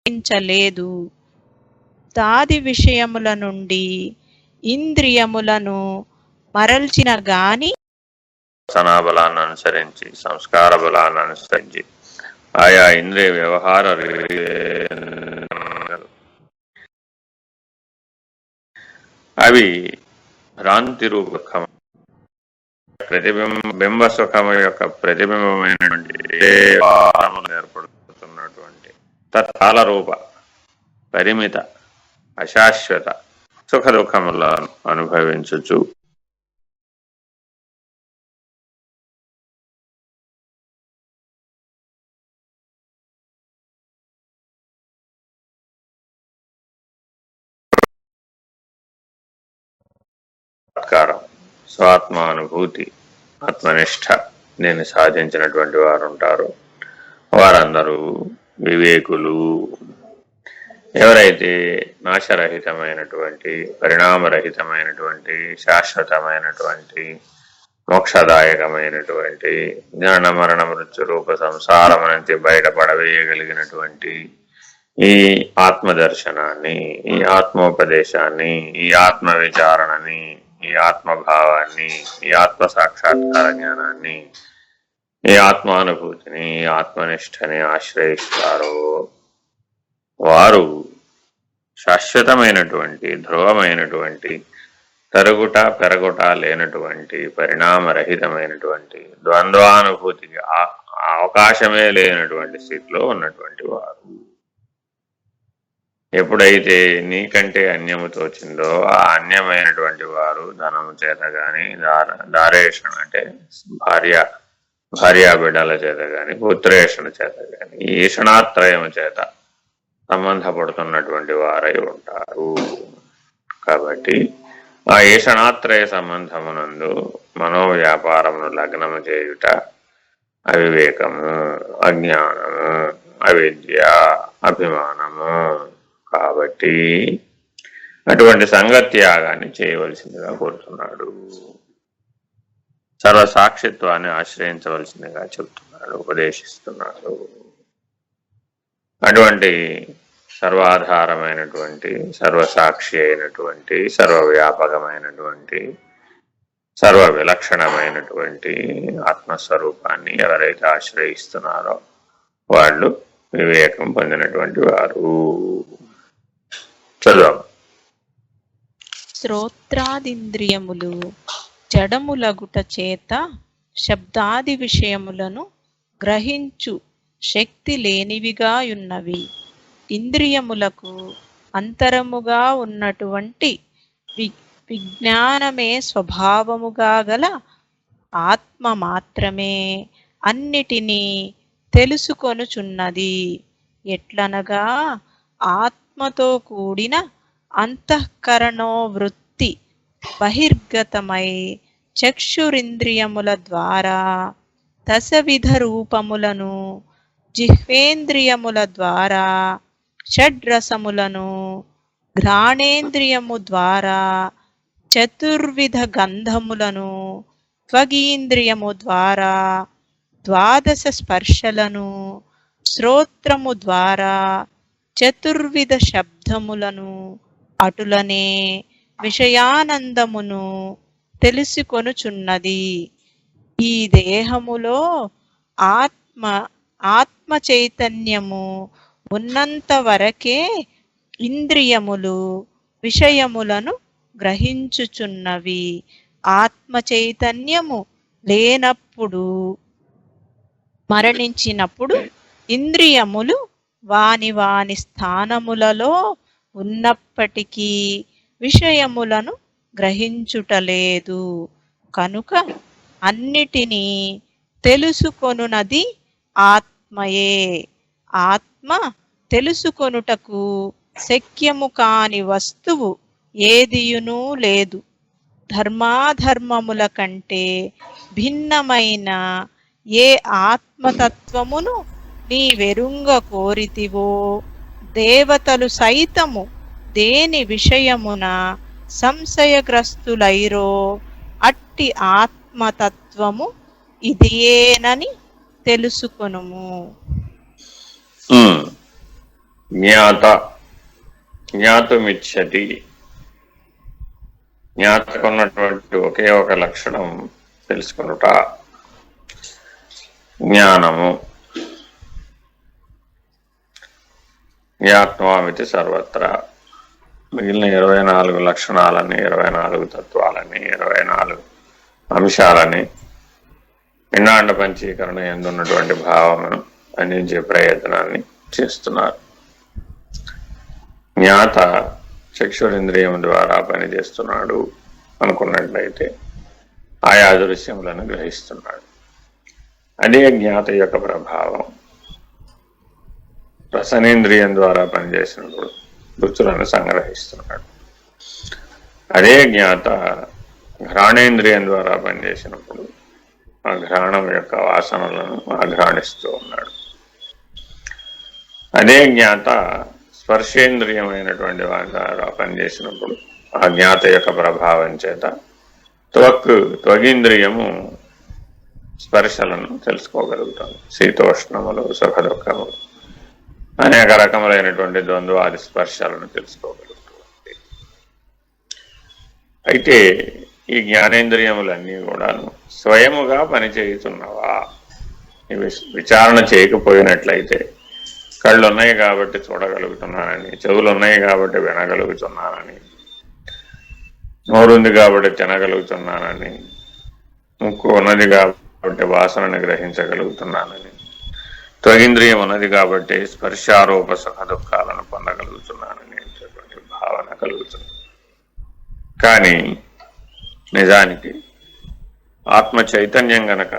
గ్రహించలేదు. దాది విషయముల నుండి ఇంద్రియములను మరల్చిన గాని వాసనా బలాన్ని అనుసరించి, సంస్కార బలాన్ని అనుసరించి ఆయా ఇంద్రియ వ్యవహార అవి భ్రాంతి రూపకం బింబ సుఖము యొక్క ప్రతిబింబమైనటువంటి ఏర్పడుతున్నటువంటి తత్కాల రూప పరిమిత అశాశ్వత సుఖ దుఃఖములను అనుభవించుచు స్వాత్మానుభూతి, ఆత్మనిష్ట దీన్ని సాధించినటువంటి వారు ఉంటారు. వారందరూ వివేకులు. ఎవరైతే నాశరహితమైనటువంటి, పరిణామరహితమైనటువంటి, శాశ్వతమైనటువంటి, మోక్షదాయకమైనటువంటి, జనన మరణ మృత్యు రూప సంసారం నుంచి బయటపడవేయగలిగినటువంటి ఈ ఆత్మదర్శనాన్ని, ఈ ఆత్మోపదేశాన్ని, ఈ ఆత్మ విచారణని, ఈ ఆత్మభావాన్ని, ఈ ఆత్మ సాక్షాత్కార జ్ఞానాన్ని, ఈ ఆత్మానుభూతిని, ఈ ఆత్మనిష్టని ఆశ్రయిస్తారో వారు శాశ్వతమైనటువంటి, ధ్రువమైనటువంటి, తరుగుట పెరగుట లేనటువంటి, పరిణామరహితమైనటువంటి, ద్వంద్వానుభూతికి అవకాశమే లేనటువంటి స్థితిలో ఉన్నటువంటి వారు. ఎప్పుడైతే నీకంటే అన్యము తోచిందో ఆ అన్యమైనటువంటి వారు ధనము చేత గాని, దారేషణ అంటే భార్యా బిడ్డల చేత గాని, పుత్రేషణ చేత గాని, ఈషణాత్రయము చేత సంబంధపడుతున్నటువంటి వారై ఉంటారు. కాబట్టి ఆ ఈషణాత్రయ సంబంధమునందు మనోవ్యాపారమును లగ్నము చేయుట అవివేకము, అజ్ఞానము, అవిద్య, అభిమానము. కాబట్టి అటువంటి సంగత్యాగాన్ని చేయవలసిందిగా కోరుతున్నాడు. సర్వసాక్షిత్వాన్ని ఆశ్రయించవలసిందిగా చెప్తున్నాడు, ఉపదేశిస్తున్నాడు. అటువంటి సర్వాధారమైనటువంటి, సర్వసాక్షి అయినటువంటి, సర్వవ్యాపకమైనటువంటి, సర్వ విలక్షణమైనటువంటి ఆత్మస్వరూపాన్ని ఎవరైతే ఆశ్రయిస్తున్నారో వాళ్ళు వివేకం పొందినటువంటి వారు. చదువు. శ్రోత్రాదింద్రియములు జడములగుట చేత శబ్దాది విషయములను గ్రహించు శక్తి లేనివిగాయున్నవి. ఇంద్రియములకు అంతరముగా ఉన్నటువంటి విజ్ఞానమే స్వభావముగా గల ఆత్మ మాత్రమే అన్నిటినీ తెలుసుకొనుచున్నది. ఎట్లనగా ఆత్మతో కూడిన అంతఃకరణోవృత్తి బహిర్గతమై చక్షురింద్రియముల ద్వారా దశవిధ రూపములను, జిహ్వేంద్రియముల ద్వారా షడ్రసములను, ఘ్రాణేంద్రియము ద్వారా చతుర్విధ గంధములను, త్వగీంద్రియము ద్వారా ద్వాదశ స్పర్శలను, శ్రోత్రము ద్వారా చతుర్విధ శబ్దములను, అటులనే విషయానందమును తెలుసుకొనుచున్నది. ఈ దేహములో ఆత్మ చైతన్యము ఉన్నంత వరకే ఇంద్రియములు విషయములను గ్రహించుచున్నవి. ఆత్మ చైతన్యము లేనప్పుడు, మరణించినప్పుడు ఇంద్రియములు వాని వాని స్థానములలో ఉన్నప్పటికీ విషయములను గ్రహించుటలేదు. కనుక అన్నిటినీ తెలుసుకొనున్నది ఆత్మయే. ఆత్మ తెలుసుకొనుటకు శక్యము కాని వస్తువు ఏదియునూ లేదు. ధర్మాధర్మముల కంటే భిన్నమైన ఏ ఆత్మతత్వమును నీవెరుంగ కోరితివో, దేవతలు సైతము దేని విషయమున సంశయగ్రస్తులైరో అట్టి ఆత్మతత్వము ఇదియేనని తెలుసుకొనుము. జ్ఞాత జ్ఞాతుమిచ్చతి. జ్ఞాతకున్నటువంటి ఒకే ఒక లక్షణం తెలుసుకునుట, జ్ఞానము. జ్ఞాత్వామితి సర్వత్రా. మిగిలిన 24 లక్షణాలని, 24 తత్వాలని, 24 అంశాలని పిండాండ పంచీకరణ ఎందున్నటువంటి భావమును అందించే ప్రయత్నాన్ని చేస్తున్నారు. జ్ఞాత చక్షురింద్రియం ద్వారా పనిచేస్తున్నాడు అనుకున్నట్లయితే ఆయా దృశ్యములను గ్రహిస్తున్నాడు. అదే జ్ఞాత యొక్క ప్రభావం. రసనేంద్రియం ద్వారా పనిచేసినప్పుడు రుచులను సంగ్రహిస్తున్నాడు. అదే జ్ఞాత ఘ్రాణేంద్రియం ద్వారా పనిచేసినప్పుడు ఆ ఘ్రాణం యొక్క వాసనలను ఆఘ్రాణిస్తూ ఉన్నాడు. అదే జ్ఞాత స్పర్శేంద్రియమైనటువంటి వారి ద్వారా పనిచేసినప్పుడు ఆ జ్ఞాత యొక్క ప్రభావం చేత త్వగింద్రియము స్పర్శలను తెలుసుకోగలుగుతాము. శీతోష్ణములు, సుఖ దుఃఖములు, అనేక రకములైనటువంటి ద్వంద్వాది స్పర్శలను తెలుసుకోగలుగుతుంది. అయితే ఈ జ్ఞానేంద్రియములన్నీ కూడా స్వయముగా పనిచేయుతున్నవా? ఇవి విచారణ చేయకపోయినట్లయితే కళ్ళు ఉన్నాయి కాబట్టి చూడగలుగుతున్నానని, చెవులు ఉన్నాయి కాబట్టి వినగలుగుతున్నానని, నోరుంది కాబట్టి తినగలుగుతున్నానని, ముక్కు ఉన్నది కాబట్టి వాసనని గ్రహించగలుగుతున్నానని, త్వగింద్రియం ఉన్నది కాబట్టి స్పర్శారూప సుఖ దుఃఖాలను పొందగలుగుతున్నానని అనేటువంటి భావన కలుగుతుంది. కానీ నిజానికి ఆత్మ చైతన్యం గనక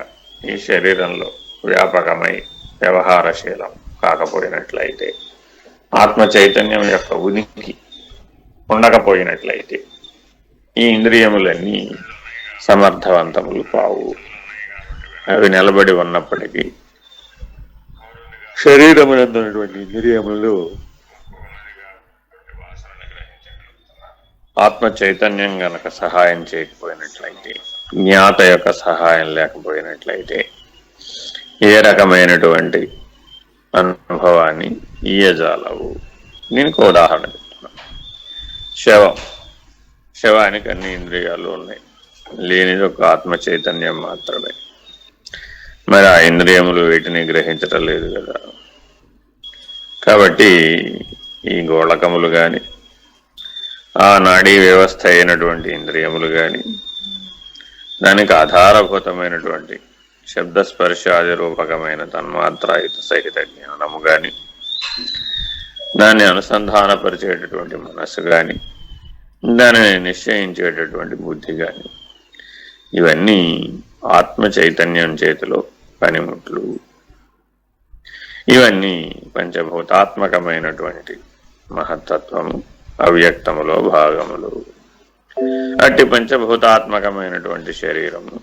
ఈ శరీరంలో వ్యాపకమై వ్యవహారశీలం కాకపోయినట్లయితే, ఆత్మ చైతన్యం యొక్క ఉనికి ఉండకపోయినట్లయితే ఈ ఇంద్రియములన్నీ సమర్థవంతములు కావు. అవి నిలబడి ఉన్నప్పటికీ శరీరమునందున్నటువంటి ఇంద్రియములు ఆత్మ చైతన్యం గనక సహాయం చేయకపోయినట్లయితే, జ్ఞాత యొక్క సహాయం లేకపోయినట్లయితే ఏ రకమైనటువంటి అనుభవాన్ని ఇయ్యజాలవు. దీనికి ఉదాహరణ చెప్తున్నాను. శవానికి అన్ని ఇంద్రియాలు ఉన్నాయి, లేనిది ఒక ఆత్మ చైతన్యం మాత్రమే. మరి ఆ ఇంద్రియములు వీటిని గ్రహించటం లేదు కదా. కాబట్టి ఈ గోళకములు కానీ, ఆ నాడీ వ్యవస్థ అయినటువంటి ఇంద్రియములు కానీ, దానికి ఆధారభూతమైనటువంటి శబ్దస్పర్శాది రూపకమైన తన్మాత్రాయుత సహిత జ్ఞానము కానీ, దాన్ని అనుసంధానపరిచేటటువంటి మనస్సు కానీ, దానిని నిశ్చయించేటటువంటి బుద్ధి కానీ, ఇవన్నీ ఆత్మ చైతన్యం చేతిలో పనిముట్లు. ఇవన్నీ పంచభూతాత్మకమైనటువంటి మహత్తత్వము, అవ్యక్తములో భాగములు. అట్టి పంచభూతాత్మకమైనటువంటి శరీరము,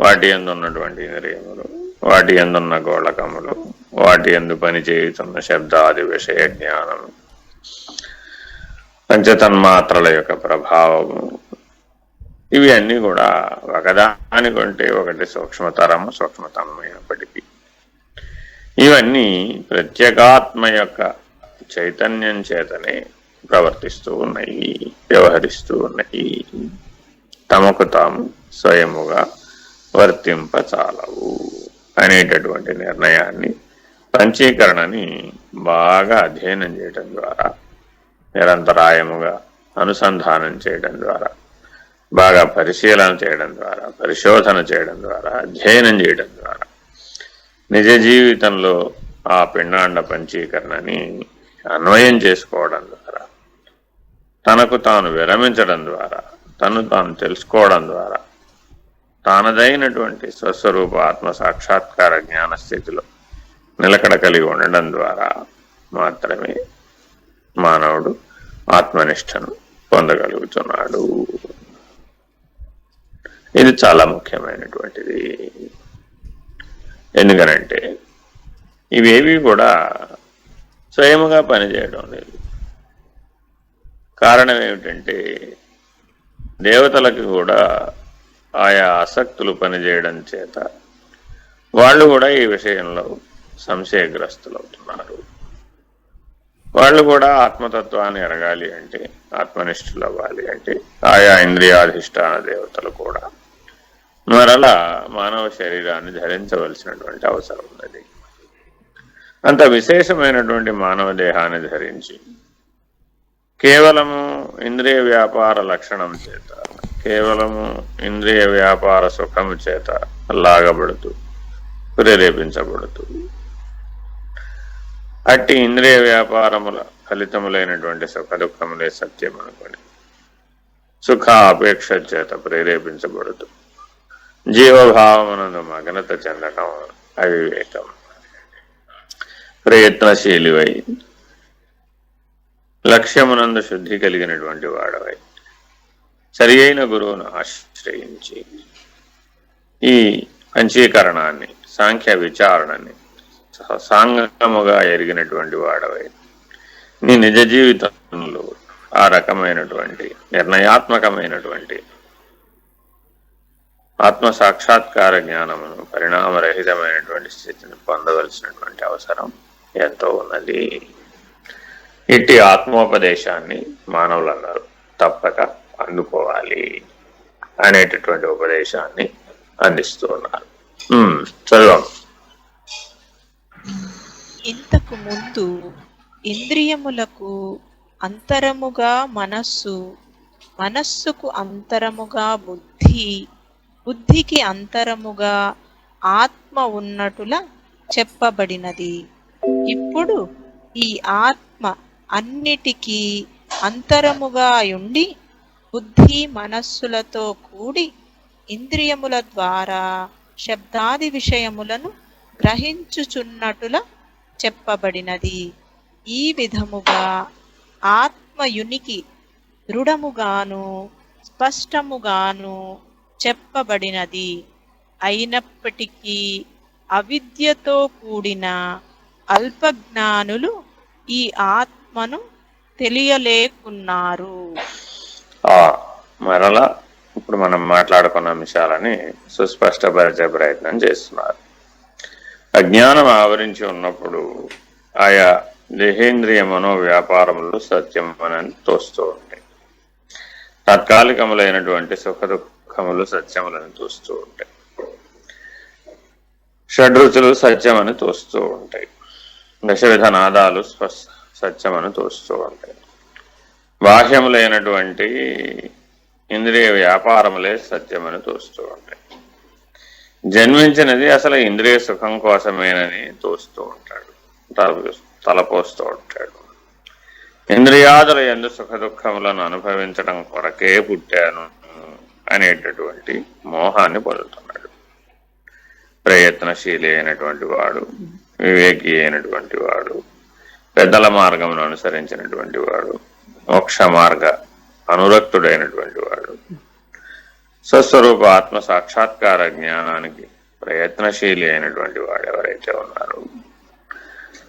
వాటి యందు ఉన్నటువంటి ఇంద్రియములు, వాటి యందున్న గోళకములు, వాటి యందు పనిచేయుతున్న శబ్దాది విషయ జ్ఞానము, పంచతన్మాత్రల యొక్క ప్రభావము, ఇవి అన్నీ కూడా ఒకదానికంటే ఒకటి సూక్ష్మతరమైనప్పటికీ ఇవన్నీ ప్రత్యేగాత్మ యొక్క చైతన్యం చేతనే ప్రవర్తిస్తూ ఉన్నాయి, వ్యవహరిస్తూ ఉన్నాయి. తమకు తాము స్వయముగా వర్తింపచాలవు అనేటటువంటి నిర్ణయాన్ని, పంచీకరణని బాగా అధ్యయనం చేయడం ద్వారా, నిరంతరాయముగా అనుసంధానం చేయడం ద్వారా, బాగా పరిశీలన చేయడం ద్వారా, పరిశోధన చేయడం ద్వారా, అధ్యయనం చేయడం ద్వారా నిజ జీవితంలో ఆ పిండాండ పంచీకరణని అన్వయం చేసుకోవడం ద్వారా, తనకు తాను విరమించడం ద్వారా, తను తాను తెలుసుకోవడం ద్వారా, తానదైనటువంటి స్వస్వరూప ఆత్మ సాక్షాత్కార జ్ఞాన స్థితిలో నిలకడ కలిగి ఉండడం ద్వారా మాత్రమే మానవుడు ఆత్మనిష్టను పొందగలుగుతున్నాడు. ఇది చాలా ముఖ్యమైనటువంటిది. ఎందుకనంటే ఇవేవి కూడా స్వయముగా పనిచేయడం లేదు. కారణం ఏమిటంటే దేవతలకు కూడా ఆయా ఆసక్తులు పనిచేయడం చేత వాళ్ళు కూడా ఈ విషయంలో సంశయగ్రస్తులవుతున్నారు. వాళ్ళు కూడా ఆత్మతత్వాన్ని ఎరగాలి అంటే, ఆత్మనిష్ఠులు అవ్వాలి అంటే ఆయా ఇంద్రియాధిష్టాన దేవతలు కూడా మరలా మానవ శరీరాన్ని ధరించవలసినటువంటి అవసరం ఉన్నది. అంత విశేషమైనటువంటి మానవ దేహాన్ని ధరించి కేవలము ఇంద్రియ వ్యాపార లక్షణం చేత, కేవలము ఇంద్రియ వ్యాపార సుఖము చేత లాగబడుతూ ప్రేరేపించబడుతూ అట్టి ఇంద్రియ వ్యాపారముల ఫలితములైనటువంటి సుఖ దుఃఖములే సత్యం అనుకొని సుఖ అపేక్ష చేత ప్రేరేపించబడుతూ జీవభావమునందు మగ్నత చెందటం అవివేకం. ప్రయత్నశీలివై లక్ష్యమునందు శుద్ధి కలిగినటువంటి వాడవై సరి అయిన గురువును ఆశ్రయించి ఈ పంచీకరణాన్ని, సాంఖ్య విచారణని సాంగముగా ఎరిగినటువంటి వాడవై నీ నిజ జీవితంలో ఆ రకమైనటువంటి నిర్ణయాత్మకమైనటువంటి ఆత్మ సాక్షాత్కార జ్ఞానమును, పరిణామరహితమైనటువంటి స్థితిని పొందవలసినటువంటి అవసరం ఎంతో ఉన్నది. ఇట్టి ఆత్మోపదేశాన్ని మానవులందరూ తప్పక అందుకోవాలి అనేటటువంటి ఉపదేశాన్ని అందిస్తూ ఉన్నారు. చదువు. ఇంతకు ముందు ఇంద్రియములకు అంతరముగా మనస్సు, మనస్సుకు అంతరముగా బుద్ధి, బుద్ధికి అంతరముగా ఆత్మ ఉన్నటుల చెప్పబడినది. ఇప్పుడు ఈ ఆత్మ అన్నిటికీ అంతరముగా ఉండి బుద్ధి మనస్సులతో కూడి ఇంద్రియముల ద్వారా శబ్దాది విషయములను గ్రహించుచున్నటుల చెప్పబడినది. ఈ విధముగా ఆత్మయునికి దృఢముగాను స్పష్టముగాను చెప్పబడినది. అయినప్పటికీ అవిద్యతో కూడిన అల్పజ్ఞానులు ఈ ఆత్మను తెలియలేకున్నారు. మరలా ఇప్పుడు మనం మాట్లాడుకున్న అంశాలని సుస్పష్టపరిచే ప్రయత్నం చేస్తున్నారు. అజ్ఞానం ఆవరించి ఉన్నప్పుడు ఆయా దేహేంద్రియ మనో వ్యాపారములు సత్యమని తోస్తూ ఉంటాయి. తాత్కాలికములైనటువంటి సుఖ దుఃఖములు సత్యములని తోస్తూ ఉంటాయి. షడ్రుచులు సత్యమని తోస్తూ ఉంటాయి. దశవిధ నాదాలు సత్యమని తోస్తూ ఉంటాయి. బాహ్యములైనటువంటి ఇంద్రియ వ్యాపారములే సత్యమని తోస్తూ ఉంటాయి. జన్మించినది అసలు ఇంద్రియ సుఖం కోసమేనని తోస్తూ ఉంటాడు, తలపోస్తూ ఉంటాడు. ఇంద్రియాదుల యందు సుఖ దుఃఖములను అనుభవించడం కొరకే పుట్టాను అనేటటువంటి మోహాన్ని పొందుతున్నాడు. ప్రయత్నశీలి అయినటువంటి వాడు, వివేకి అయినటువంటి వాడు, పెద్దల మార్గమును అనుసరించినటువంటి వాడు, మోక్ష మార్గ అనురక్తుడైనటువంటి వాడు, స్వస్వరూప ఆత్మ సాక్షాత్కార జ్ఞానానికి ప్రయత్నశీలి అయినటువంటి వాడు ఎవరైతే ఉన్నారో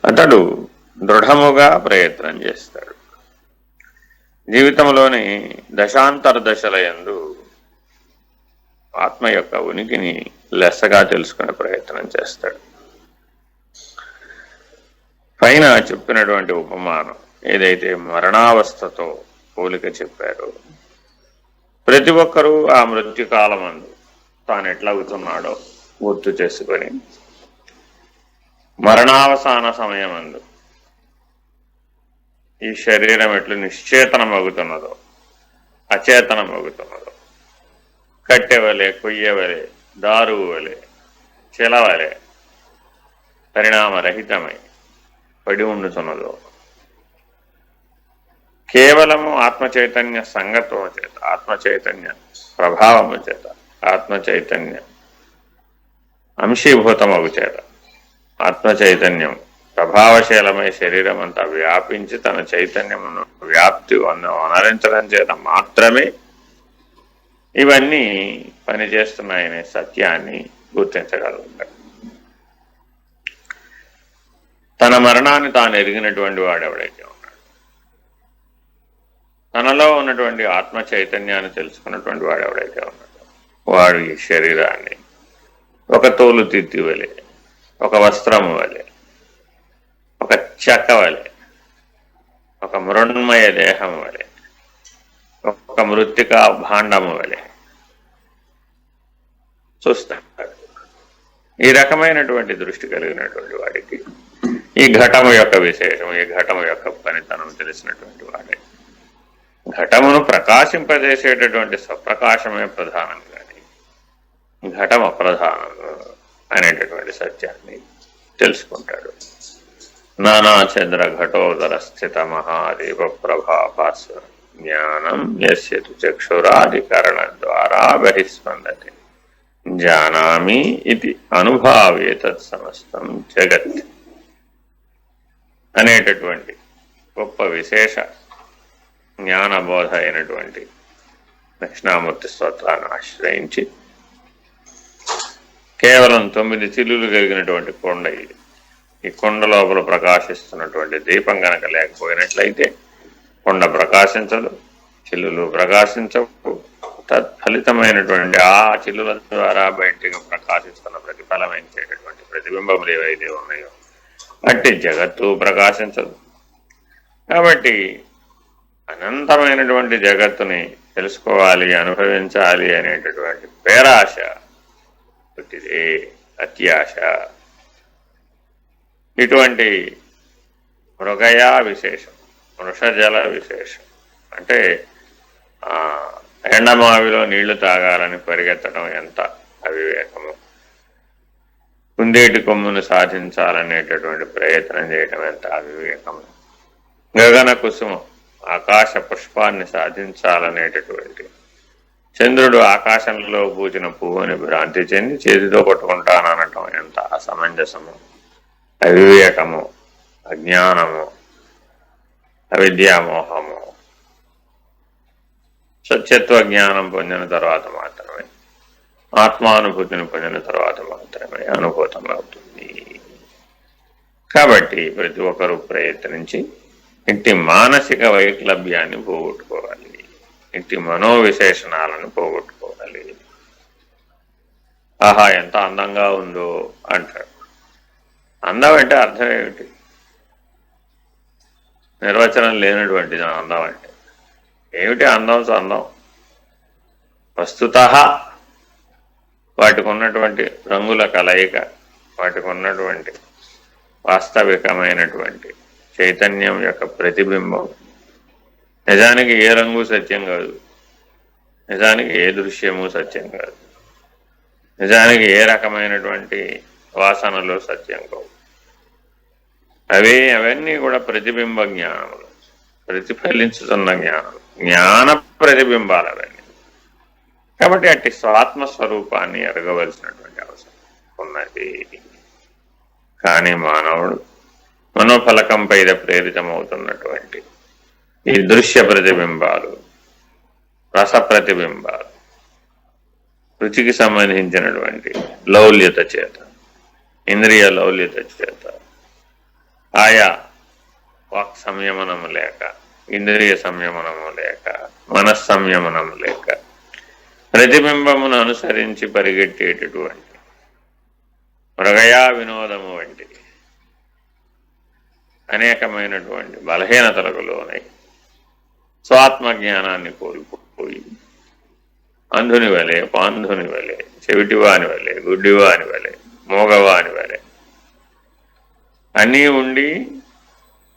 అతడు దృఢముగా ప్రయత్నం చేస్తాడు. జీవితంలోని దశాంతర దశల యందు ఆత్మ యొక్క ఉనికిని లెస్సగా తెలుసుకునే ప్రయత్నం చేస్తాడు. పైన చెప్పినటువంటి ఉపమానం ఏదైతే మరణావస్థతో పోలిక చెప్పారో, ప్రతి ఒక్కరూ ఆ మృత్యుకాలమందు తాను ఎట్లవుతున్నాడో గుర్తు చేసుకొని మరణావసాన సమయమందు ఈ శరీరం ఎట్లు నిశ్చేతనమగుతున్నదో, అచేతనమగుతున్నదో, కట్టెవలే, కొయ్యవలే, దారువు వలె, చెలవలే పరిణామరహితమై పడి ఉండుతున్నదో, కేవలము ఆత్మచైతన్య సంగత్వము చేత, ఆత్మచైతన్య ప్రభావము చేత, ఆత్మచైతన్య అంశీభూతమగు చేత, ఆత్మచైతన్యం ప్రభావశీలమై శరీరం అంతా వ్యాపించి తన చైతన్యమును వ్యాప్తి అనరించడం చేత మాత్రమే ఇవన్నీ పనిచేస్తున్నాయనే సత్యాన్ని గుర్తించగలుగుతాడు. తన మరణాన్ని తాను ఎరిగినటువంటి వాడు ఎవడైతే ఉన్నాడు, తనలో ఉన్నటువంటి ఆత్మ చైతన్యాన్ని తెలుసుకున్నటువంటి వాడు ఎవడైతే ఉన్నాడో వాడు ఈ శరీరాన్ని ఒక తోలు తిత్తి వలె, ఒక వస్త్రము వలె, ఒక చెక్క వలె ఒక మృణ్మయ దేహం వలె, ఒక మృత్తికా భాండము వలె చూస్తాడు. ఈ రకమైనటువంటి దృష్టి కలిగినటువంటి వాడికి ఈ ఘటము యొక్క విశేషం, ఈ ఘటము యొక్క పనితనం తెలిసినటువంటి వాడే ఘటమును ప్రకాశింపజేసేటటువంటి స్వప్రకాశమే ప్రధానం కానీ ఘటం అప్రధానం అనేటటువంటి సత్యాన్ని తెలుసుకుంటాడు. నానా చంద్ర ఘటోదర స్థిత మహాదేవ ప్రభాభాస్వ జ్ఞానం యస్యతు చక్షురాధికరణ ద్వారా బహిస్పందతి జానామి ఇది అనుభావే తత్సమస్తం జగత్ అనేటటువంటి గొప్ప విశేష జ్ఞానబోధ అయినటువంటి దక్షిణామూర్తి స్తోత్రాన్ని ఆశ్రయించి కేవలం 9 చిల్లులు కలిగినటువంటి కొండ ఇది. ఈ కొండ లోపల ప్రకాశిస్తున్నటువంటి దీపం గనక లేకపోయినట్లయితే కొండ ప్రకాశించదు, చిల్లులు ప్రకాశించవు. తత్ఫలితమైనటువంటి ఆ చిల్లుల ద్వారా బయటికి ప్రకాశిస్తున్న ప్రతిఫలమైనటువంటి ప్రతిబింబములు ఏవైతే ఉన్నాయో అట్టి జగత్తు ప్రకాశించదు. కాబట్టి అనంతమైనటువంటి జగత్తుని తెలుసుకోవాలి, అనుభవించాలి అనేటటువంటి పేరాశ పుట్టిదే అత్యాశ. ఇటువంటి మృగయా విశేషం, వృషజల విశేషం అంటే ఎండమావిలో నీళ్లు తాగాలని పరిగెత్తడం ఎంత అవివేకము, కుందేటి కొమ్మును సాధించాలనేటటువంటి ప్రయత్నం చేయడం ఎంత అవివేకము, గగన కుసుమం ఆకాశ పుష్పాన్ని సాధించాలనేటటువంటి చంద్రుడు ఆకాశంలో పూచిన పువ్వుని భ్రాంతి చెంది చేతితో పట్టుకుంటాననటం ఎంత అసమంజసము, అవివేకము, అజ్ఞానము, అవిద్యామోహము. సత్యత్వ జ్ఞానం పొందిన తర్వాత మాత్రమే, ఆత్మానుభూతిని పొందిన తర్వాత మాత్రమే అనుభూతం అవుతుంది. కాబట్టి ప్రతి ఒక్కరూ ప్రయత్నించి ఇంటి మానసిక వైక్లభ్యాన్ని పోగొట్టుకోవాలి, ఇంటి మనోవిశేషణాలను పోగొట్టుకోవాలి. ఆహా ఎంత అందంగా ఉందో అంటాడు. అందం అంటే అర్థం ఏమిటి? నిర్వచనం లేనటువంటిది అందం అంటే ఏమిటి? అందం అందం వస్తుతః వాటికి ఉన్నటువంటి రంగుల కలయిక, వాటికి ఉన్నటువంటి వాస్తవికమైనటువంటి చైతన్యం యొక్క ప్రతిబింబం. నిజానికి ఏ రంగు సత్యం కాదు, నిజానికి ఏ దృశ్యము సత్యం కాదు, నిజానికి ఏ రకమైనటువంటి వాసనలు సత్యం కావు. అవన్నీ కూడా ప్రతిబింబ జ్ఞానములు, ప్రతిఫలించుతున్న జ్ఞానం, జ్ఞాన ప్రతిబింబాలు అవన్నీ. కాబట్టి అట్టి స్వాత్మస్వరూపాన్ని ఎరగవలసినటువంటి అవసరం ఉన్నది. కానీ మానవుడు మనోఫలకంపై ప్రేరితమవుతున్నటువంటి ఈ దృశ్య ప్రతిబింబాలు, రస ప్రతిబింబాలు, రుచికి సంబంధించినటువంటి లౌల్యత చేత, ఇంద్రియ లౌల్యత చేత, ఆయా వాక్ సంయమనము లేక, ఇంద్రియ సంయమనము లేక, మనస్సంయమనము లేక ప్రతిబింబమును అనుసరించి పరిగెట్టేటటువంటి మృగయా వినోదము వంటి అనేకమైనటువంటి బలహీనతలకు లోనై స్వాత్మజ్ఞానాన్ని కోల్పోయి అంధుని వలె, పాంధుని వలె, చెవిటివాని వలె, గుడ్డివాని వలె, మోగవాని వలె అన్నీ ఉండి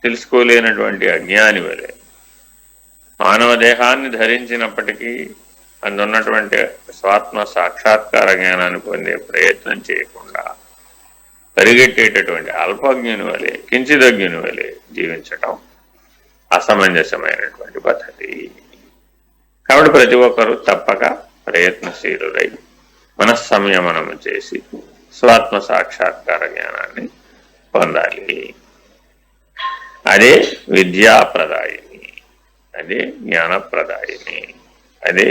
తెలుసుకోలేనటువంటి అజ్ఞాని వలె మానవ దేహాన్ని ధరించినప్పటికీ అందున్నటువంటి స్వాత్మ సాక్షాత్కార జ్ఞానాన్ని పొందే ప్రయత్నం చేయకుండా పరిగెట్టేటటువంటి అల్పజ్ఞుని వలె, కించిదజ్ఞుని వలె జీవించటం అసమంజసమైనటువంటి పద్ధతి. కాబట్టి ప్రతి ఒక్కరూ తప్పక ప్రయత్నశీలురై మనస్సంయమనము చేసి స్వాత్మ సాక్షాత్కార జ్ఞానాన్ని పొందాలి. అదే విద్యాప్రదాయిని, అదే జ్ఞానప్రదాయిని, అదే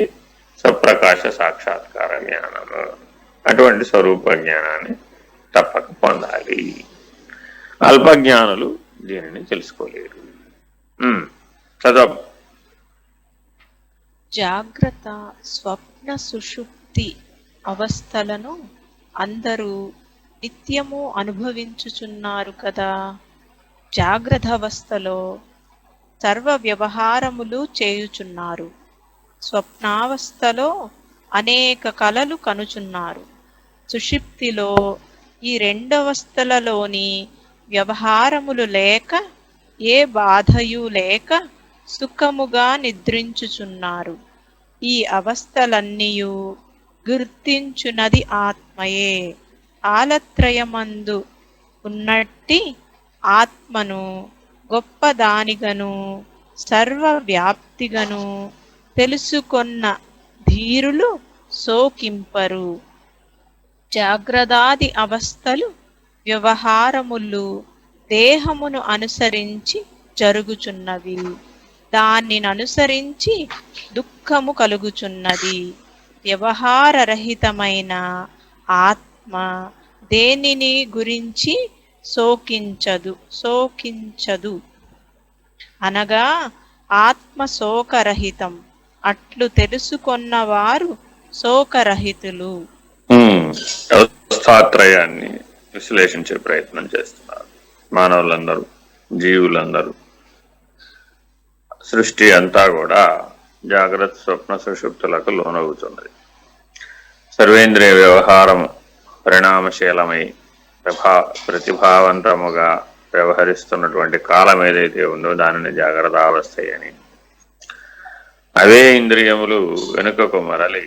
స్వప్రకాశ సాక్షాత్కార జ్ఞానము. అటువంటి స్వరూప జ్ఞానాన్ని తప్పక పొందాలి. అల్పజ్ఞానులు దీనిని తెలుసుకోలేరు. చదువు. జాగ్రత్త, స్వప్న, సుషుప్తి అవస్థలను అందరూ నిత్యము అనుభవించుచున్నారు కదా. జాగ్రత్త అవస్థలో సర్వ వ్యవహారములు చేయుచున్నారు. స్వప్నావస్థలో అనేక కలలు కనుచున్నారు. సుషుప్తిలో ఈ రెండవస్థలలోని వ్యవహారములు లేక ఏ బాధయు లేక సుఖముగా నిద్రించుచున్నారు. ఈ అవస్థలన్నీయు గుర్తించునది ఆత్మయే. కాలత్రయమందు ఉన్నట్టి ఆత్మను గొప్పదానిగను సర్వవ్యాప్తిగను తెలుసుకొన్న ధీరులు శోకింపరు. జాగ్రదాది అవస్థలు వ్యవహారములు దేహమును అనుసరించి జరుగుచున్నవి. దానిననుసరించి దుఃఖము కలుగుచున్నది. వ్యవహారరహితమైన ఆత్మ దేనిని గురించి శోకించదు అనగా ఆత్మ శోకరహితం. అట్లు తెలుసుకొన్నవారు శోకరహితులు. అవస్థాత్రయాన్ని విశ్లేషించే ప్రయత్నం చేస్తున్నారు మానవులందరూ, జీవులందరూ. సృష్టి అంతా కూడా జాగ్రత్త స్వప్న సుషుప్తులకు లోనవుతున్నది. సర్వేంద్రియ వ్యవహారము పరిణామశీలమై ప్రతిభావంతముగా వ్యవహరిస్తున్నటువంటి కాలం ఏదైతే ఉందో దానిని జాగ్రత్త అవస్థ అని, అవే ఇంద్రియములు వెనుకకు మరలి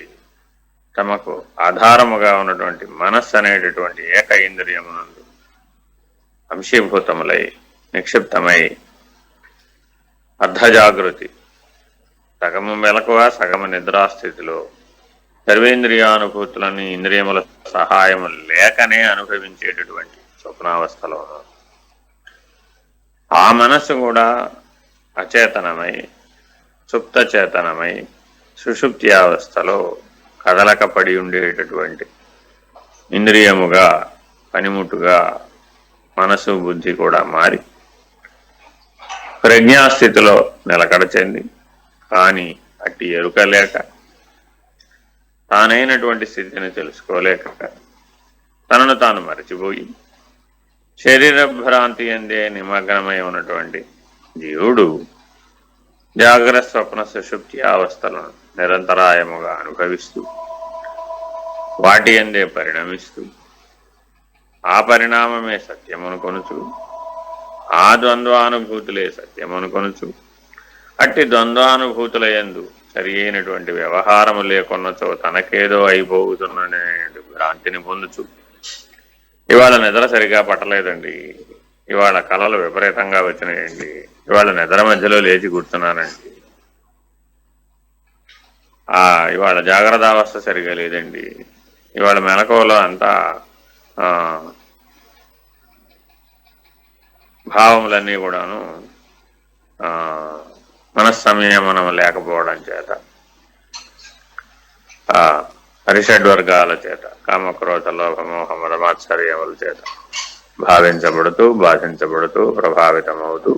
తమకు ఆధారముగా ఉన్నటువంటి మనస్సు అనేటటువంటి ఏక ఇంద్రియమునందు అంశీభూతములై నిక్షిప్తమై అర్ధజాగృతి, సగము మెలకువ సగము నిద్రాస్థితిలో సర్వేంద్రియానుభూతులని ఇంద్రియముల సహాయము లేకనే అనుభవించేటటువంటి స్వప్నావస్థలో ఆ మనస్సు కూడా అచేతనమై సుప్త చేతనమై సుషుప్తి అవస్థలో కదలకపడి ఉండేటటువంటి ఇంద్రియముగా పనిముట్టుగా మనసు బుద్ధి కూడా మారి ప్రజ్ఞాస్థితిలో నిలకడ చెంది, కానీ అట్టి ఎరుక లేక తానైనటువంటి స్థితిని తెలుసుకోలేక తనను తాను మరచిపోయి శరీర భ్రాంతి అందే నిమగ్నమై ఉన్నటువంటి జీవుడు జాగ్రత్త స్వప్న సుషుప్తి అవస్థలను నిరంతరాయముగా అనుభవిస్తూ వాటి అందే పరిణమిస్తూ ఆ పరిణామమే సత్యమనుకొనుచు, ఆ ద్వంద్వానుభూతులే సత్యమనుకొనుచు, అట్టి ద్వంద్వానుభూతుల యందు సరి అయినటువంటి వ్యవహారము లేకున్నచో తనకేదో అయిపోతున్న భ్రాంతిని పొందుచు, ఇవాళ నిద్ర సరిగా పట్టలేదండి, ఇవాళ కళలు విపరీతంగా వచ్చినాయండి, ఇవాళ నిద్ర మధ్యలో లేచి కూర్చున్నానండి, ఇవాళ జాగ్రత్త అవస్థ సరిగా లేదండి, ఇవాళ మెలకువలో అంతా భావములన్నీ కూడాను మనస్సంయమనం లేకపోవడం చేత, హరిషడ్వర్గాల చేత, కామక్రోధ లోభ మోహ మదమాత్సర్యముల చేత భావించబడుతూ బాధించబడుతూ ప్రభావితమవుతూ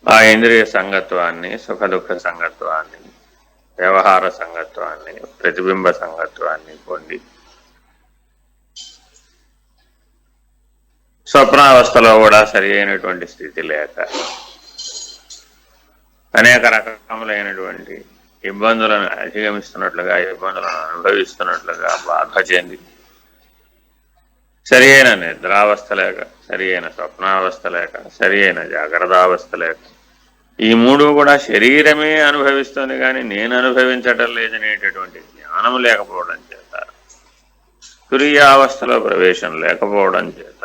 ఆ ఇంద్రియ సంగత్వాన్ని, సుఖ దుఃఖ సంగత్వాన్ని, వ్యవహార సంగత్వాన్ని, ప్రతిబింబ సంగత్వాన్ని పొంది స్వప్నావస్థలో కూడా సరి అయినటువంటి స్థితి లేక అనేక రకములైనటువంటి ఇబ్బందులను అధిగమిస్తున్నట్లుగా, ఇబ్బందులను అనుభవిస్తున్నట్లుగా బాధ చెంది సరి అయిన నిద్రావస్థ లేక, సరి అయిన స్వప్నావస్థ లేక, సరి అయిన జాగ్రత్తావస్థ లేక, ఈ మూడు కూడా శరీరమే అనుభవిస్తుంది కానీ నేను అనుభవించటం లేదనేటటువంటి జ్ఞానం లేకపోవడం చేత, తురీయావస్థలో ప్రవేశం లేకపోవడం చేత,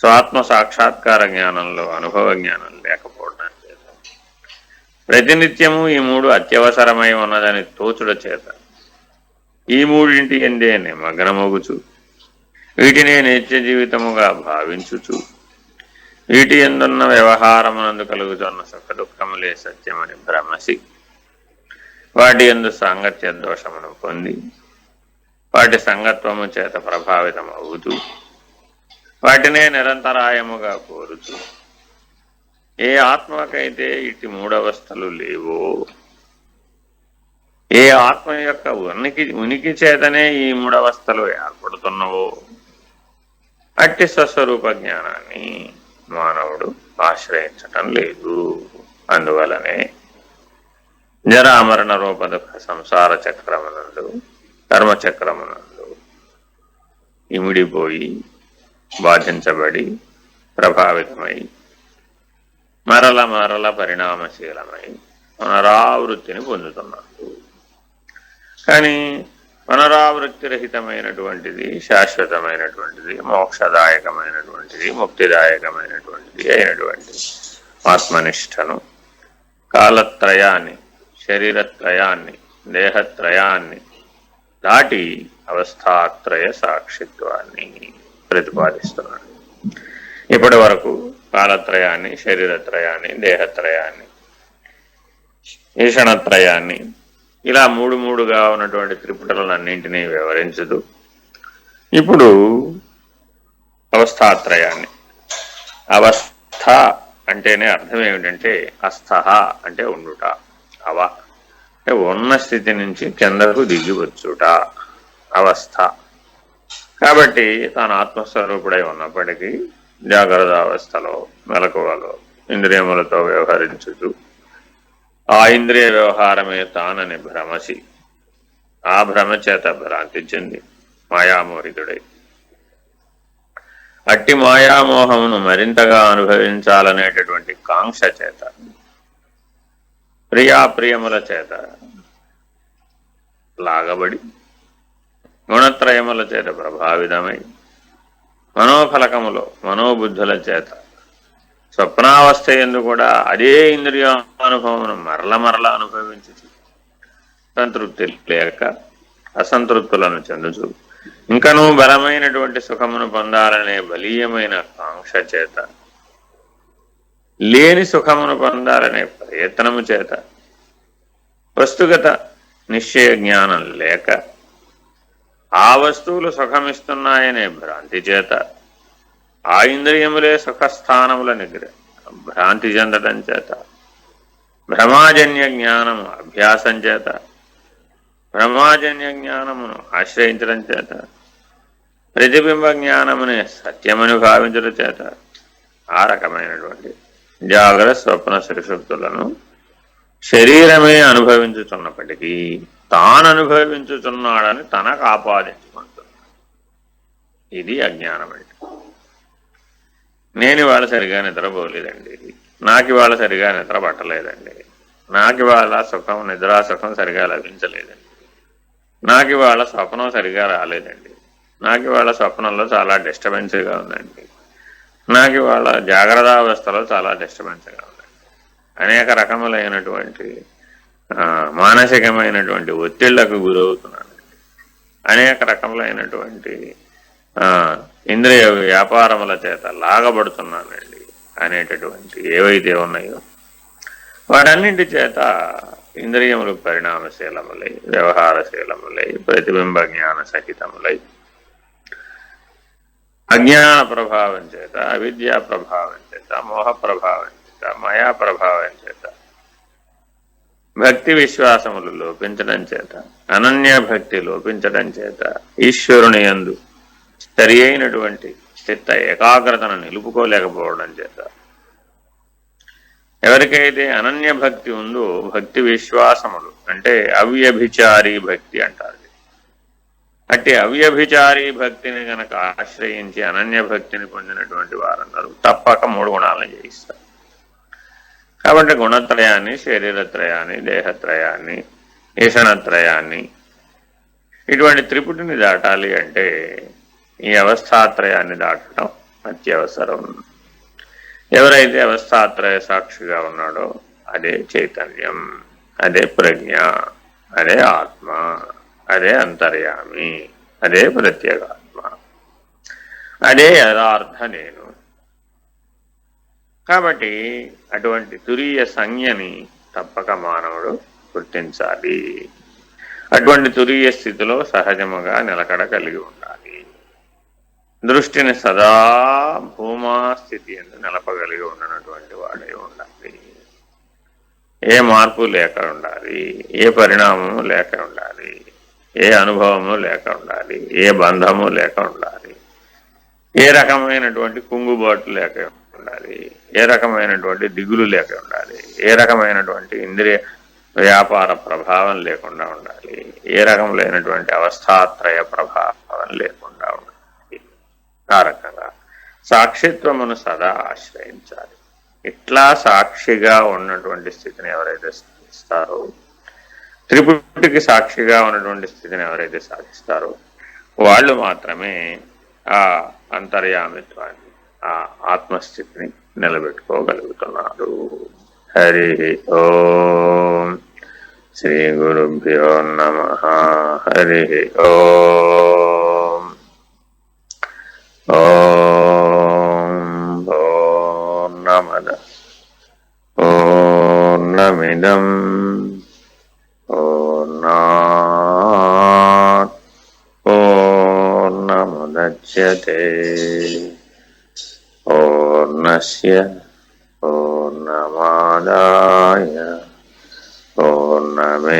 స్వాత్మ సాక్షాత్కార జ్ఞానంలో అనుభవ జ్ఞానం లేకపోవడం చేత, ప్రతినిత్యము ఈ మూడు అత్యవసరమై ఉన్నదని తోచుడ చేత ఈ మూడింటి ఎందే నిమగ్నమగుచు, వీటినే నిత్య జీవితముగా భావించుచు, వీటి ఎందున్న వ్యవహారమునందు కలుగుతున్న సుఖ దుఃఖములే సత్యమని భ్రమసి వాటి యందు సాంగత్య దోషమును పొంది వాటి సంగత్వము చేత ప్రభావితమవుతూ వాటినే నిరంతరాయముగా కోరుచు, ఏ ఆత్మకైతే ఇటు మూడవస్థలు లేవో, ఏ ఆత్మ యొక్క ఉనికి చేతనే ఈ మూడవస్థలు ఏర్పడుతున్నవో అట్టి స్వస్వరూప జ్ఞానాన్ని మానవుడు ఆశ్రయించటం లేదు. అందువలనే జరామరణ రూప దుఃఖ సంసార చక్రమునందు కర్మచక్రమునందు ఇమిడిపోయి బాధించబడి ప్రభావితమై మరల మరల పరిణామశీలమై పునరావృత్తిని పొందుతున్నాడు. కానీ పునరావృత్తి రహితమైనటువంటిది, శాశ్వతమైనటువంటిది, మోక్షదాయకమైనటువంటిది, ముక్తిదాయకమైనటువంటిది అయినటువంటి ఆత్మనిష్టను కాలత్రయాన్ని, శరీరత్రయాన్ని, దేహత్రయాన్ని దాటి అవస్థాత్రయ సాక్షిత్వాన్ని ప్రతిపాదిస్తున్నాడు. ఇప్పటి వరకు కాలత్రయాన్ని, శరీరత్రయాన్ని, దేహత్రయాన్ని, ఈషణత్రయాన్ని ఇలా మూడుగా ఉన్నటువంటి త్రిపుటలన్నింటినీ వివరించదు. ఇప్పుడు అవస్థాత్రయాన్ని, అవస్థ అంటేనే అర్థం ఏమిటంటే అస్థహ అంటే ఉండుట, అవ అంటే ఉన్న స్థితి నుంచి కిందకు దిగివచ్చుట అవస్థ. కాబట్టి తాను ఆత్మస్వరూపుడై ఉన్నప్పటికీ జాగ్రత్త అవస్థలో మెలకువలో ఇంద్రియములతో వ్యవహరించుతూ ఆ ఇంద్రియ వ్యవహారమే తానని భ్రమసి ఆ భ్రమ చేత భ్రాంతి చెంది మాయామోహితుడై అట్టి మాయామోహమును మరింతగా అనుభవించాలనేటటువంటి కాంక్ష చేత, ప్రియాప్రియముల చేత లాగబడి గుణత్రయముల చేత ప్రభావితమై మనోఫలకములో మనోబుద్ధుల చేత స్వప్నావస్థ యందు కూడా అదే ఇంద్రియానుభవమును మరల అనుభవించు సంతృప్తి లేక అసంతృప్తులను చెందుచు ఇంకనూ బలమైనటువంటి సుఖమును పొందాలనే బలీయమైన కాంక్ష చేత, లేని సుఖమును పొందాలనే ప్రయత్నము చేత, వస్తుగత నిశ్చయ జ్ఞానం లేక ఆ వస్తువులు సుఖమిస్తున్నాయనే భ్రాంతి చేత, ఆ ఇంద్రియములే సుఖస్థానములని భ్రాంతి చెందటం చేత, భ్రమాజన్య జ్ఞానము అభ్యాసం చేత, భ్రమాజన్య జ్ఞానమును ఆశ్రయించడం చేత, ప్రతిబింబ జ్ఞానమునే సత్యమని భావించడం చేత ఆ రకమైనటువంటి జాగ్రత్త స్వప్న సుషుప్తులను శరీరమే అనుభవించుతున్నప్పటికీ తాను అనుభవించుతున్నాడని తనకు ఆపాదించుకుంటున్నాడు. ఇది అజ్ఞానం అంటే. నేను ఇవాళ సరిగా నిద్రపోలేదండి, నాకు ఇవాళ సరిగా నిద్ర పట్టలేదండి, నాకు ఇవాళ సుఖం నిద్రాసుఖం సరిగా లభించలేదండి, నాకు ఇవాళ స్వప్నం సరిగా రాలేదండి, నాకు ఇవాళ స్వప్నంలో చాలా డిస్టర్బెన్స్గా ఉందండి, నాకు ఇవాళ జాగ్రత్తావస్థలో చాలా డిస్టర్బెన్స్గా ఉందండి. అనేక రకములైనటువంటి మానసికమైనటువంటి ఒత్తిళ్లకు గురవుతున్నానండి. అనేక రకములైనటువంటి ఇంద్రియ వ్యాపారముల చేత లాగబడుతున్నానండి అనేటటువంటి ఏవైతే ఉన్నాయో వాటన్నింటి చేత ఇంద్రియములు పరిణామశీలములై, వ్యవహారశీలములై, ప్రతిబింబ జ్ఞాన సహితములై అజ్ఞాన ప్రభావం చేత, అవిద్యా ప్రభావం చేత, మోహ ప్రభావం చేత, మాయా ప్రభావం చేత, భక్తి విశ్వాసములు లోపించడం చేత, అనన్య భక్తి లోపించడం చేత, ఈశ్వరుని యందు సరి అయినటువంటి చిత్త ఏకాగ్రతను నిలుపుకోలేకపోవడం చేత, ఎవరికైతే అనన్య భక్తి ఉందో భక్తి విశ్వాసములు అంటే అవ్యభిచారీ భక్తి అంటారు. అట్టి అవ్యభిచారీ భక్తిని గనక ఆశ్రయించి అనన్య భక్తిని పొందినటువంటి వారందరూ తప్పక 3 గుణాలను జయిస్తారు. కాబట్టి గుణత్రయాన్ని, శరీరత్రయాన్ని, దేహత్రయాన్ని, ఈషణత్రయాన్ని ఇటువంటి త్రిపుటిని దాటాలి అంటే ఈ అవస్థాత్రయాన్ని దాటడం అత్యవసరం. ఎవరైతే అవస్థాత్రయ సాక్షిగా ఉన్నాడో అదే చైతన్యం, అదే ప్రజ్ఞ, అదే ఆత్మ, అదే అంతర్యామి, అదే ప్రత్యేగాత్మ, అదే యథార్థ నేను. కాబట్టి అటువంటి తురీయ సంజ్ఞని తప్పక మానవుడు గుర్తించాలి. అటువంటి తురీయ స్థితిలో సహజముగా నిలకడ కలిగి ఉండాలి. దృష్టిని సదా భూమా స్థితి ಎಂದು నిలపగలిగి ఉన్నటువంటి వాడై ఉండాలి. ఏ మార్పు లేక ఉండాలి, ఏ పరిణామము లేక ఉండాలి, ఏ అనుభవము లేక ఉండాలి, ఏ బంధము లేక ఉండాలి, ఏ రకమైనటువంటి కుంగుబాటు లేక ఉండాలి, ఏ రకమైనటువంటి దిగులు లేక ఉండాలి, ఏ రకమైనటువంటి ఇంద్రియ వ్యాపార ప్రభావం లేకుండా ఉండాలి, ఏ రకములైనటువంటి అవస్థాత్రయ ప్రభావం లేకుండా ఉండాలి. ఆ రకంగా సాక్షిత్వమును సదా ఆశ్రయించాలి. ఇట్లా సాక్షిగా ఉన్నటువంటి స్థితిని ఎవరైతే సాధిస్తారో, త్రిపుటికి సాక్షిగా ఉన్నటువంటి స్థితిని ఎవరైతే సాధిస్తారో వాళ్ళు మాత్రమే ఆ అంతర్యామిత్వాన్ని, ఆ ఆత్మస్థితిని నిలబెట్టుకోగలుగుతున్నారు. హరి ఓం. శ్రీ గురుభ్యో నమః. హరి ఓం. ఓం పూర్ణమద పూర్ణమిదం పూర్ణాత్ పూర్ణముదచ్యతే పూర్ణస్య పూర్ణమాదాయ పూర్ణమేవావశిష్యతే.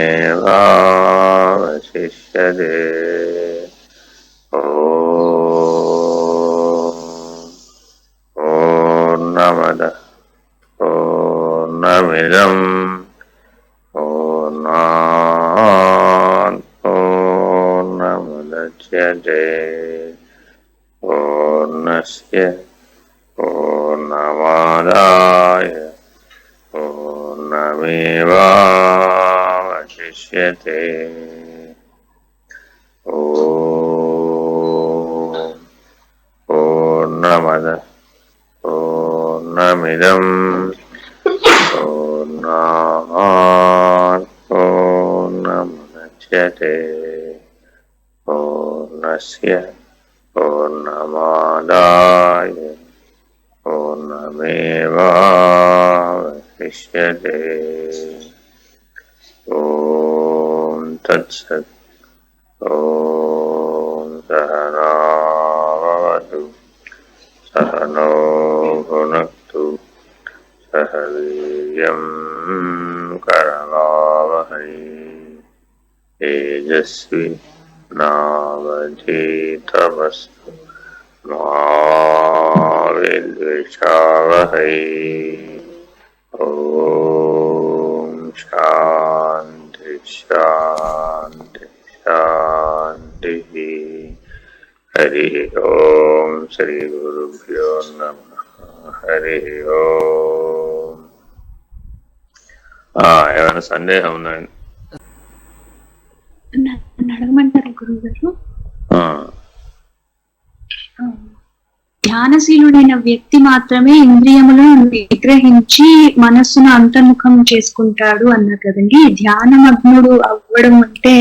పూర్ణమద పూర్ణమిదం పూర్ణాత్ పూర్ణముదచ్యతే పూర్ణస్య పూర్ణమాదాయ పూర్ణమేవావశిష్యతే. ఓం పూర్ణమద పూర్ణమిదం పూర్ణాత్ పూర్ణముదచ్యతే పూర్ణస్య పూర్ణమాదాయ పూర్ణమేవావశిష్యతే. ఓం తత్సత్. ఓం సహనావతు సహనో భునక్తు సహ వీర్యం కరవావహై తేజస్వి నావధీతమస్తు మా విద్విషావహై. ఓం శాంతి శాంతి శాంతి. హరి ఓం. శ్రీ గురుభ్యో నమః. హరి ఓం. ఏమైనా సందేహం ఉందండి? అడగమంటారా గురువు గారు? ధ్యానశీలుడైన వ్యక్తి మాత్రమే ఇంద్రియములను నిగ్రహించి మనస్సును అంతర్ముఖం చేసుకుంటాడు అన్నారు కదండి. ధ్యానమగ్నుడు అవ్వడం అంటే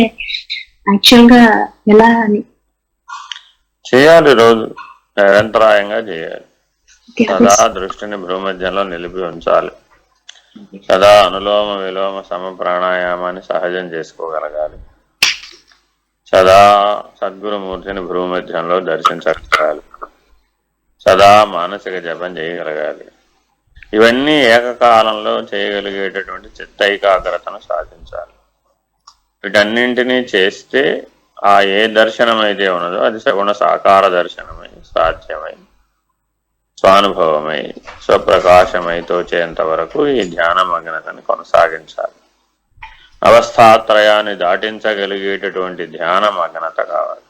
యాక్చువల్ గా ఎలా అని చేయాలి? రోజు నిరంతరాయంగా చేయాలి. సదా దృష్టిని భ్రూమధ్యంలో నిలిపి ఉంచాలి. సదా అనులోమ విలోమ సమ ప్రాణాయామాన్ని సహజం చేసుకోగలగాలి. సదా సద్గురుమూర్తిని భ్రూమధ్యంలో దర్శించగలగాలి. సదా మానసిక జపం చేయగలగాలి. ఇవన్నీ ఏకకాలంలో చేయగలిగేటటువంటి చిత్తైకాగ్రతను సాధించాలి. వీటన్నింటినీ చేస్తే ఆ ఏ దర్శనం అయితే ఉన్నదో అది సగుణ సాకార దర్శనమై సాధ్యమై స్వానుభవమై స్వప్రకాశమై తోచేంత వరకు ఈ ధ్యానమగ్నతని కొనసాగించాలి. అవస్థాత్రయాన్ని దాటించగలిగేటటువంటి ధ్యానమగ్నత కావాలి.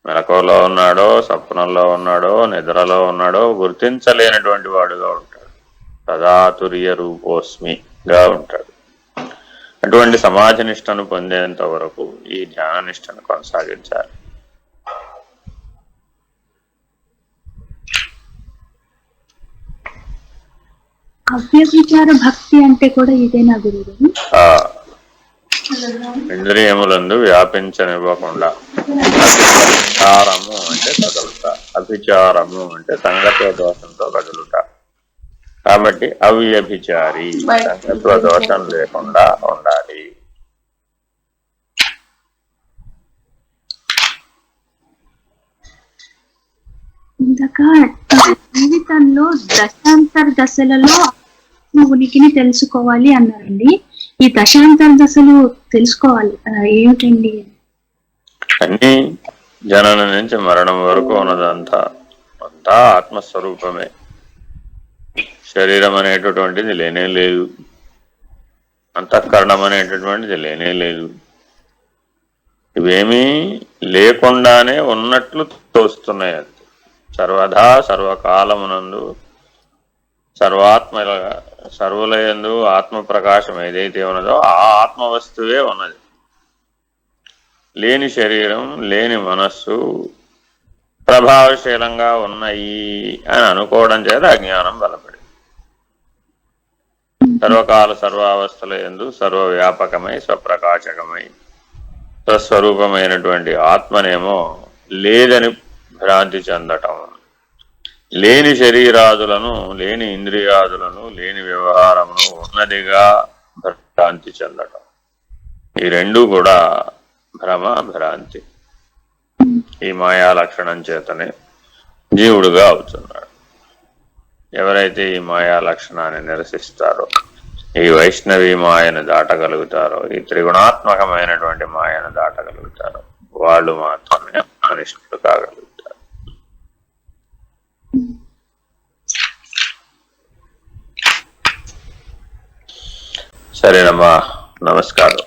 మెలకువలో ఉన్నాడో, స్వప్నంలో ఉన్నాడో, నిద్రలో ఉన్నాడో గుర్తించలేనటువంటి వాడుగా ఉంటాడు. సదా తుర్య రూపోస్మిగా ఉంటాడు. అటువంటి సమాధి నిష్టను పొందేంత వరకు ఈ ధ్యాన నిష్టను కొనసాగించాలి. అవ్యభిచార భక్తి అంటే కూడా ఇదేనా గురువు? ఇంద్రియములందు వ్యాపించనివ్వకుండా. అభిచారము అంటే కదులుట, అభిచారము అంటే సంగత్వ దోషంతో కదులుట. కాబట్టి అవ్యభిచారి, సంగత్వ దోషం లేకుండా ఉండాలి. ఇందాక జీవితంలో దశాంతర దశలలో ఉనికిని తెలుసుకోవాలి అన్నారండి. ఈ దశాంతర దశలు తెలుసుకోవాలి ఏమిటండి? అన్ని జనన నుంచి మరణం వరకు ఉన్నదంతా ఆత్మస్వరూపమే. శరీరం అనేటటువంటిది లేనే లేదు, అంతఃకరణం అనేటటువంటిది లేనే లేదు. ఇవేమీ లేకుండానే ఉన్నట్లు తోస్తున్నాయి. సర్వదా సర్వకాలమునందు సర్వులయందు ఆత్మ ప్రకాశం ఏదైతే ఉన్నదో ఆ ఆత్మ వస్తువే ఉన్నది. లేని శరీరం, లేని మనస్సు ప్రభావశీలంగా ఉన్నాయి అని అనుకోవడం చేత అజ్ఞానం బలపడి సర్వకాల సర్వావస్థల యందు సర్వవ్యాపకమై స్వప్రకాశకమై స్వస్వరూపమైనటువంటి ఆత్మనేమో లేదని భ్రాంతి చెందటం, లేని శరీరాదులను, లేని ఇంద్రియాదులను, లేని వ్యవహారమును ఉన్నదిగా భ్రాంతి చెందటం, ఈ రెండూ కూడా భ్రమ భ్రాంతి. ఈ మాయా లక్షణం చేతనే జీవుడుగా అవుతున్నాడు. ఎవరైతే ఈ మాయా లక్షణాన్ని నిరసిస్తారో, ఈ వైష్ణవి మాయను దాటగలుగుతారో, ఈ త్రిగుణాత్మకమైనటువంటి మాయను దాటగలుగుతారో వాళ్ళు మాత్రమే అనిష్టులు కాగలుగుతారు. సరేనమ్మా, నమస్కారం.